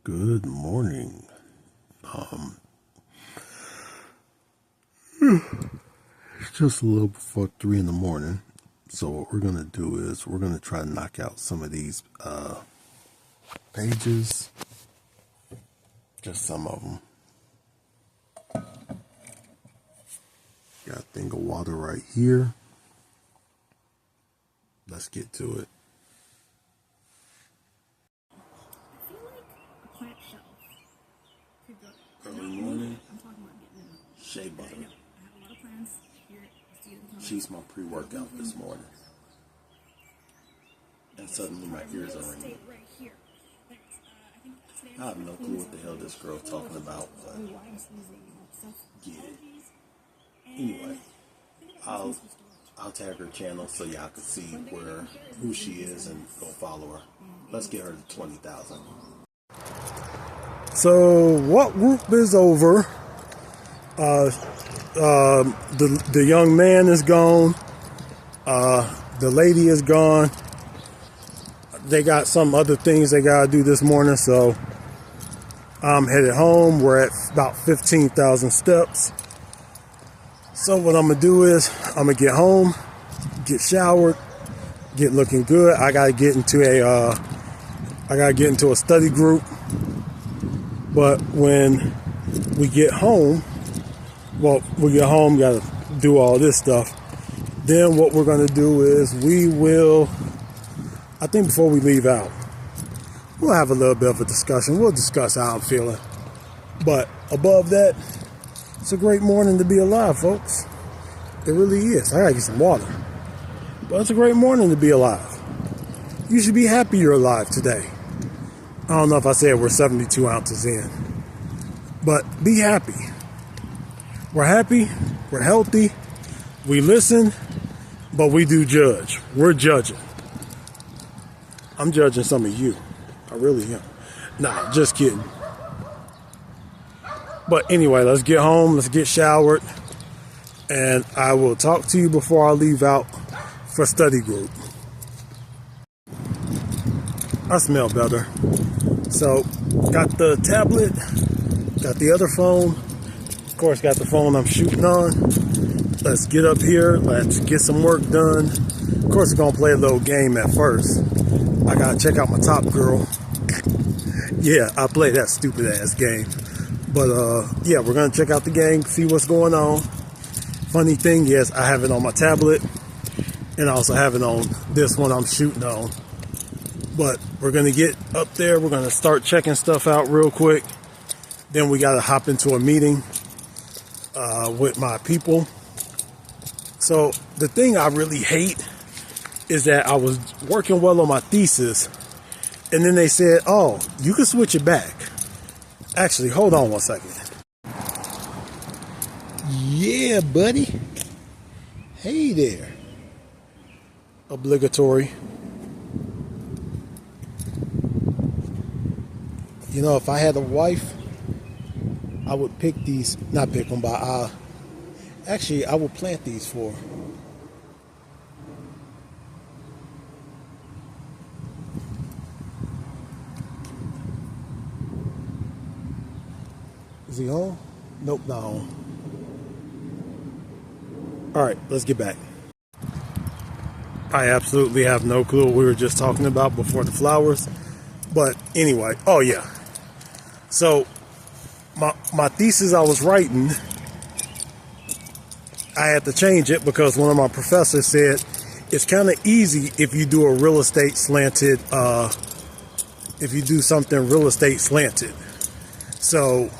Good morning. It's just a little before 3 in the morning. So what we're going to do is we're going to try to knock out some of these pages. Just some of them. Got a thing of water right here. Let's get to it. Early morning, shea butter. She's my pre-workout this morning. And suddenly my ears are ringing. I have no clue what the hell this girl's talking about, but get it. Anyway, I'll tag her channel so y'all can see who she is and go follow her. Let's get her to 20,000. So what group is over? The young man is gone. The lady is gone. They got some other things they gotta do this morning, so I'm headed home. We're at about 15,000 steps. So what I'm gonna do is I'm gonna get home, get showered, get looking good. I gotta get into a study group. But when we get home, gotta do all this stuff. Then what we're gonna do is I think before we leave out, we'll have a little bit of a discussion. We'll discuss how I'm feeling. But above that, it's a great morning to be alive, folks. It really is. I gotta get some water. But it's a great morning to be alive. You should be happy you're alive today. I don't know if I said we're 72 ounces in. But be happy. We're happy. We're healthy. We listen. But we do judge. We're judging. I'm judging some of you. I really am. Nah, just kidding. But anyway, let's get home. Let's get showered. And I will talk to you before I leave out for study group. I smell better. So, got the tablet, got the other phone, of course got the phone I'm shooting on. Let's get up here, let's get some work done. Of course we're gonna play a little game at first. I gotta check out my Top Girl. Yeah, I play that stupid ass game. But yeah, we're gonna check out the game, see what's going on. Funny thing is, I have it on my tablet, and I also have it on this one I'm shooting on. But we're going to get up there. We're going to start checking stuff out real quick. Then we got to hop into a meeting with my people. So the thing I really hate is that I was working well on my thesis. And then they said, oh, you can switch it back. Actually, hold on one second. Yeah, buddy. Hey there. Obligatory. You know, if I had a wife, I would pick these, not pick them, but actually, I would plant these for her. Is he home? Nope, not home. All right, let's get back. I absolutely have no clue what we were just talking about before the flowers. But anyway, oh yeah. So, my thesis I was writing, I had to change it because one of my professors said it's kind of easy if you do a real estate slanted, if you do something real estate slanted. So,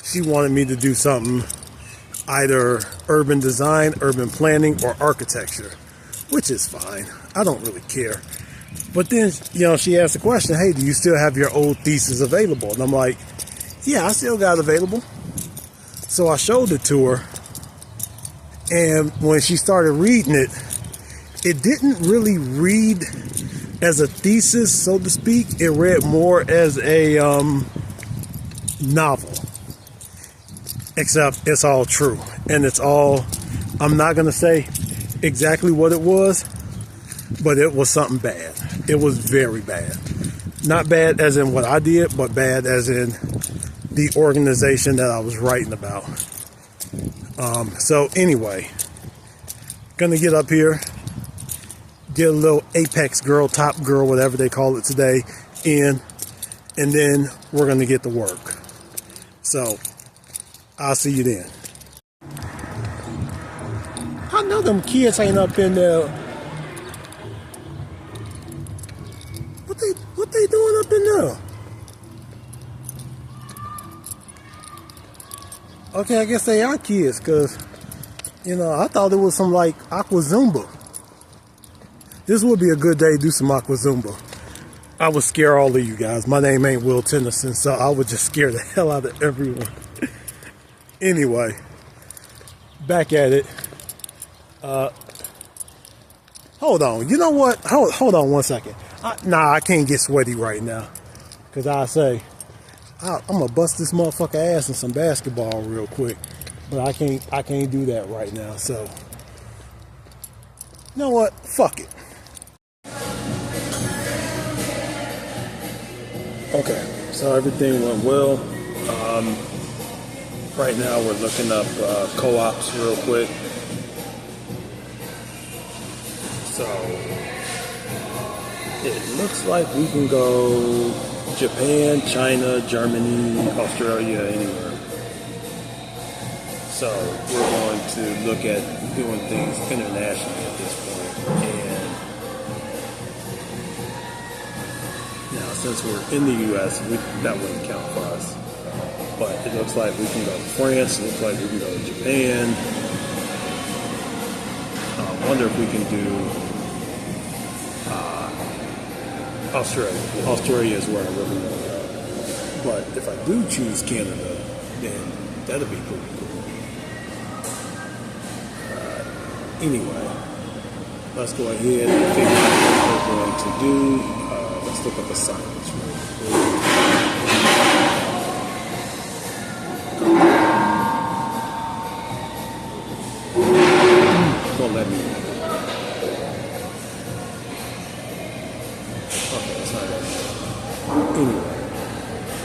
she wanted me to do something either urban design, urban planning, or architecture, which is fine. I don't really care. But then, you know, she asked the question, hey, do you still have your old thesis available? And I'm like, yeah, I still got it available. So I showed it to her. And when she started reading it, it didn't really read as a thesis, so to speak. It read more as a novel. Except it's all true. And it's all, I'm not going to say exactly what it was, but it was something bad. It was very bad. Not bad as in what I did, but bad as in the organization that I was writing about. So anyway, gonna get up here, get a little Apex girl, top girl, whatever they call it today, in, and then we're gonna get to work. So I'll see you then. I know them kids ain't up in there. What they doing up in there? Okay, I guess they are kids, cause you know, I thought it was some like Aqua Zumba. This would be a good day to do some Aqua Zumba. I would scare all of you guys. My name ain't Will Tennyson, so I would just scare the hell out of everyone. Anyway, back at it. Hold on. You know what? Hold on one second. Nah, I can't get sweaty right now. Because I say, I'm going to bust this motherfucker ass in some basketball real quick. But I can't do that right now. So, you know what? Fuck it. Okay, so everything went well. Right now we're looking up co-ops real quick. So it looks like we can go Japan, China, Germany, Australia, anywhere. So we're going to look at doing things internationally at this point. And now since we're in the US, that wouldn't count for us. But it looks like we can go to France, it looks like we can go to Japan. I wonder if we can do Australia. Australia is where I really want to go. But if I do choose Canada, then that'll be pretty cool. Anyway, let's go ahead and figure out what we're going to do. Let's look up assignments real quick. Don't let me. Okay, that's not that. Anyway,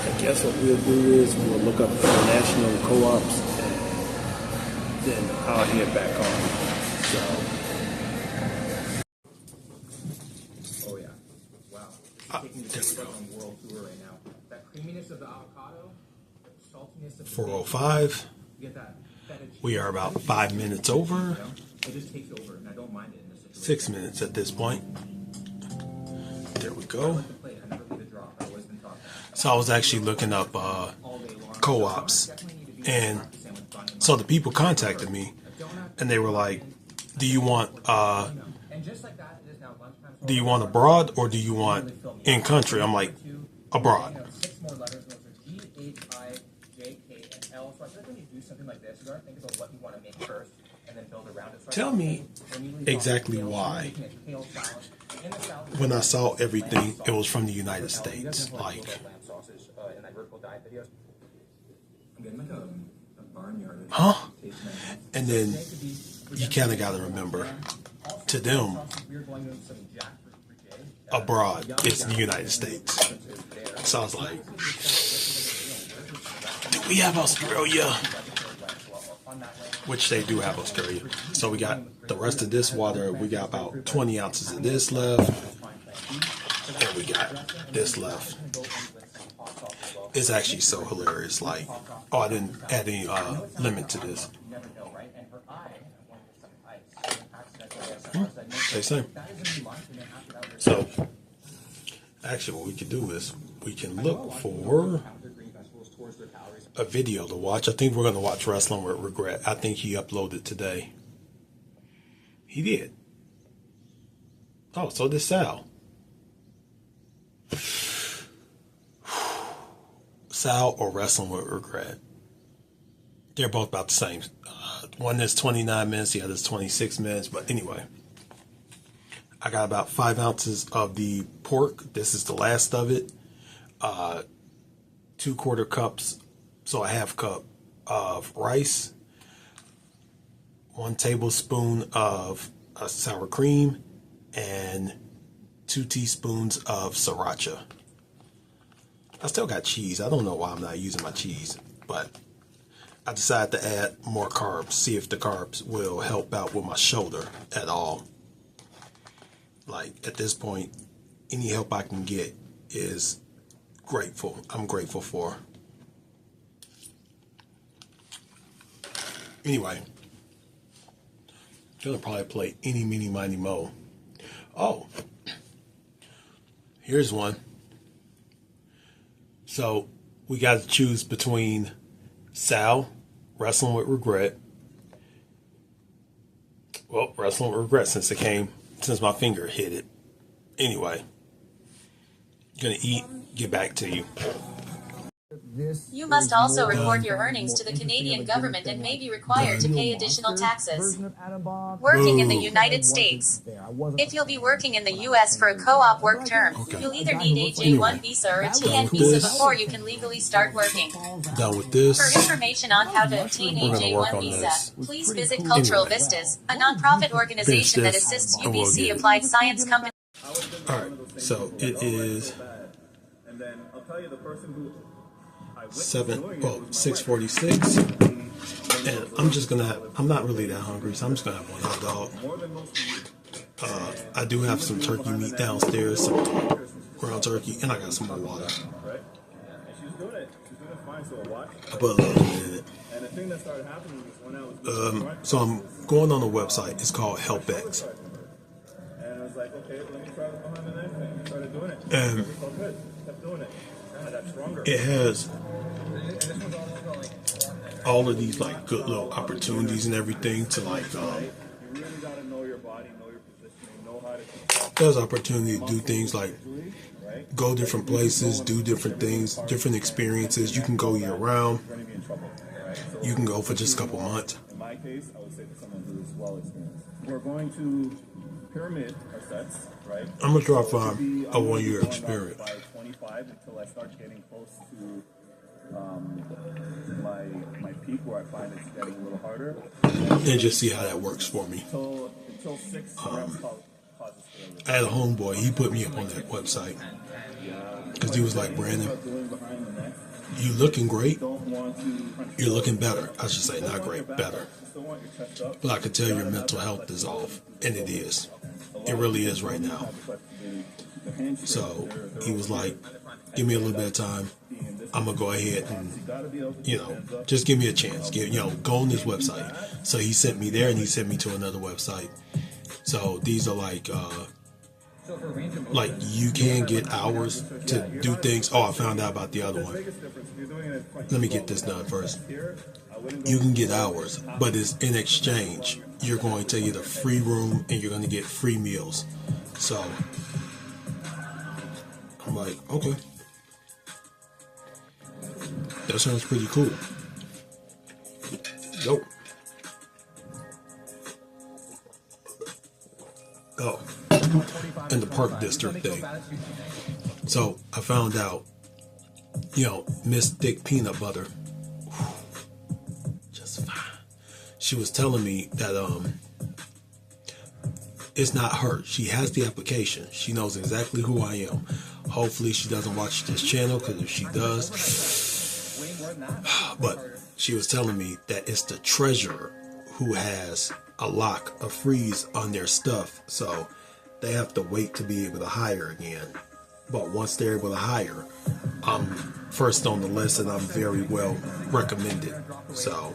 I guess what we'll do is we'll look up international co-ops and then I'll head back on. So. Oh yeah! Wow. Taking the on world tour right now. That creaminess of the avocado, the saltiness of the 4:05. You get that. We are about 5 minutes over. It just takes over, and I don't mind it in this situation. 6 minutes at this point. There we go. So I was actually looking up co-ops, and so the people contacted me, and they were like, "Do you want abroad or do you want in country?" I'm like, abroad. Tell me exactly why. When I saw everything, it was from the United States. Like, huh? And then you kind of got to remember, to them, abroad, it's the United States. So I was like, do we have Australia? Which they do have Australia. So we got the rest of this water. We got about 20 ounces of this left. And we got this left. It's actually so hilarious. Like, oh, I didn't add any limit to this. They say. So, actually what we can do is we can look for a video to watch. I think we're going to watch Wrestling with Regret. I think he uploaded today. He did. Oh, so did Sal. Sal or Wrestling with Regret. They're both about the same. One is 29 minutes, the other is 26 minutes. But anyway, I got about 5 ounces of the pork. This is the last of it. 2 quarter cups, so a half cup of rice. 1 tablespoon of sour cream, and 2 teaspoons of sriracha. I still got cheese. I don't know why I'm not using my cheese, but I decided to add more carbs, see if the carbs will help out with my shoulder at all. Like, at this point, any help I can get is grateful. I'm grateful for. Anyway, gonna probably play Eeny, Meeny, Miny, Mo. Oh, here's one. So we got to choose between Sal, Wrestling with Regret. Well, Wrestling with Regret since my finger hit it. Anyway, gonna eat, get back to you. You must also report your earnings to the Canadian government and may be required to pay additional taxes. Working in the United States. If you'll be working in the U.S. for a co-op work term, you'll either need a J1 visa or a TN visa before you can legally start working. Done with this. For information on how to obtain a J1 visa, please visit Cultural Vistas, a non-profit organization that assists UBC applied science companies. Alright, so it is 6:46, and I'm not really that hungry, so I'm just gonna have one hot dog. I do have some turkey meat downstairs, some ground turkey, and I got some more water. I put a little bit in it. So I'm going on the website. It's called HelpX. And it has all of these like good little opportunities and everything to like there's opportunity to do things like go different places, do different things, different experiences. You can go year round. You can go for just a couple months. In my case, I would say for someone who is well experienced. We're going to pyramid our sets, right? I'm gonna try to find a 1 year experience. By 25 until I start getting close to my peak where I find it's getting a little harder. And just see how that works for me. Until 6 reps causes failure. I had a homeboy, he put me up on that website. Because he was like, Brandon, you looking great. You're looking better. I should say, not great, better. But I could tell your mental health is off. And it is. It really is right now. So he was like, give me a little bit of time. I'm going to go ahead and, just give me a chance. Go on this website. So he sent me there and he sent me to another website. So these are like you can get hours to do things. Oh, I found out about the other one. Let me get this done first. You can get hours, but it's in exchange. You're going to get a free room and you're going to get free meals. So I'm like, okay. That sounds pretty cool. Nope. Oh, in the Park District thing. So I found out, Miss Thick Peanut Butter, just fine. She was telling me that it's not her. She has the application. She knows exactly who I am. Hopefully she doesn't watch this channel, because if she does, but she was telling me that it's the treasurer who has a lock, a freeze on their stuff, so they have to wait to be able to hire again. But once they're able to hire, I'm first on the list and I'm very well recommended. So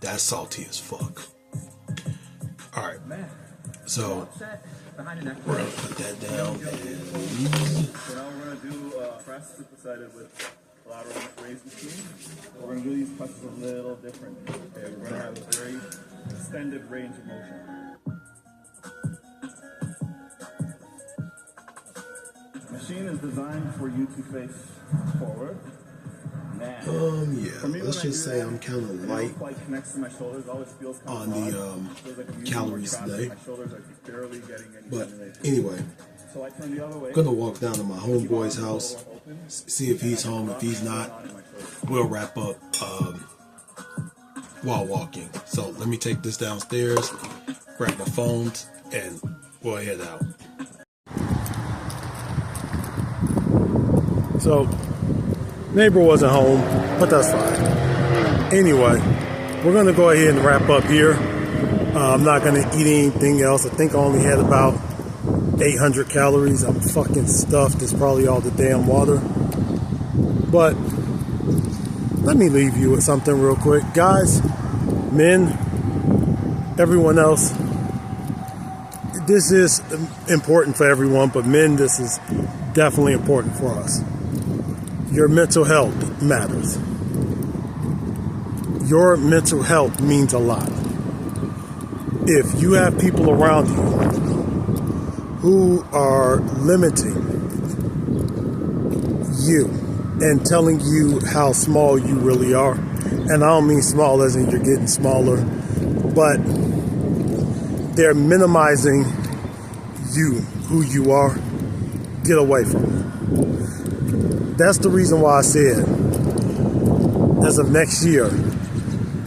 that's salty as fuck. Alright, so we're gonna put that down. So now we're going to do press supersetted with lateral raise machine. We're going to do these presses a little different. Okay, we're going to have a very extended range of motion. The machine is designed for you to face forward. Let's just say I'm kind of light on the calories today. But anyway, I'm gonna walk down to my homeboy's house, see if he's home. If he's not, we'll wrap up while walking. So let me take this downstairs, grab my phones, and we'll head out. So neighbor wasn't home, but that's fine. Anyway, we're gonna go ahead and wrap up here. I'm not gonna eat anything else. I think I only had about 800 calories. I'm fucking stuffed. It's probably all the damn water. But let me leave you with something real quick. Guys, men, everyone else, this is important for everyone, but men, this is definitely important for us. Your mental health matters. Your mental health means a lot. If you have people around you who are limiting you and telling you how small you really are, and I don't mean small as in you're getting smaller, but they're minimizing you, who you are, get away from it. That's the reason why I said, as of next year,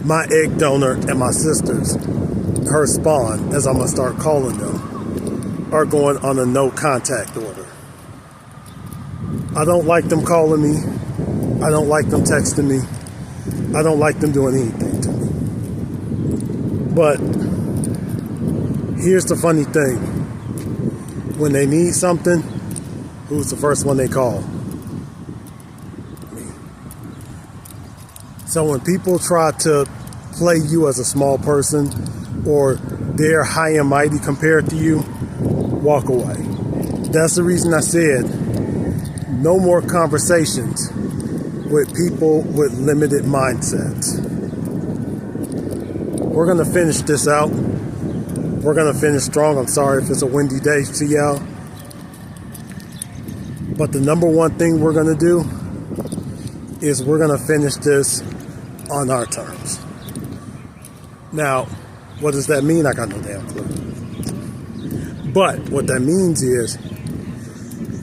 my egg donor and my sisters, her spawn, as I'm going to start calling them, are going on a no contact order. I don't like them calling me. I don't like them texting me. I don't like them doing anything to me. But here's the funny thing. When they need something, who's the first one they call? Me. So when people try to play you as a small person, or they're high and mighty compared to you, walk away. That's the reason I said no more conversations with people with limited mindsets. We're gonna finish this out. We're gonna finish strong. I'm sorry if it's a windy day to y'all. But the number one thing we're gonna do is we're gonna finish this on our terms. Now, what does that mean? I got no damn clue. But what that means is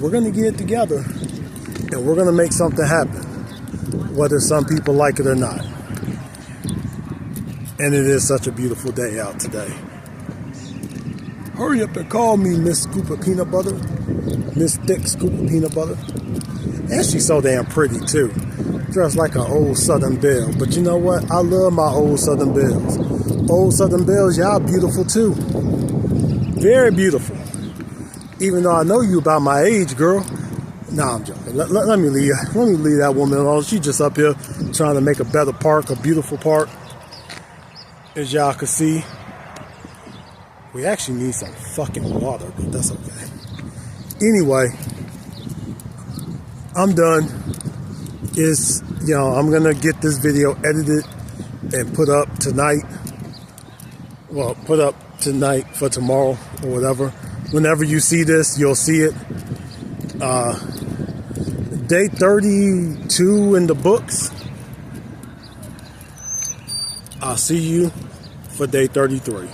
we're going to get together and we're going to make something happen, whether some people like it or not. And it is such a beautiful day out today. Hurry up and call me Miss Scoop of Peanut Butter. Miss Thick Scoop of Peanut Butter. And she's so damn pretty too. Dressed like an old Southern belle. But you know what? I love my old Southern belles. Old Southern belles, y'all beautiful too. Very beautiful. Even though I know you about my age, girl. Nah, I'm joking. Let me leave that woman alone. She's just up here trying to make a better park, a beautiful park. As y'all can see, we actually need some fucking water, but that's okay. Anyway, I'm done. I'm gonna get this video edited and put up tonight. Well, put up tonight for tomorrow or whatever. Whenever you see this, you'll see it. Day 32 in the books. I'll see you for day 33.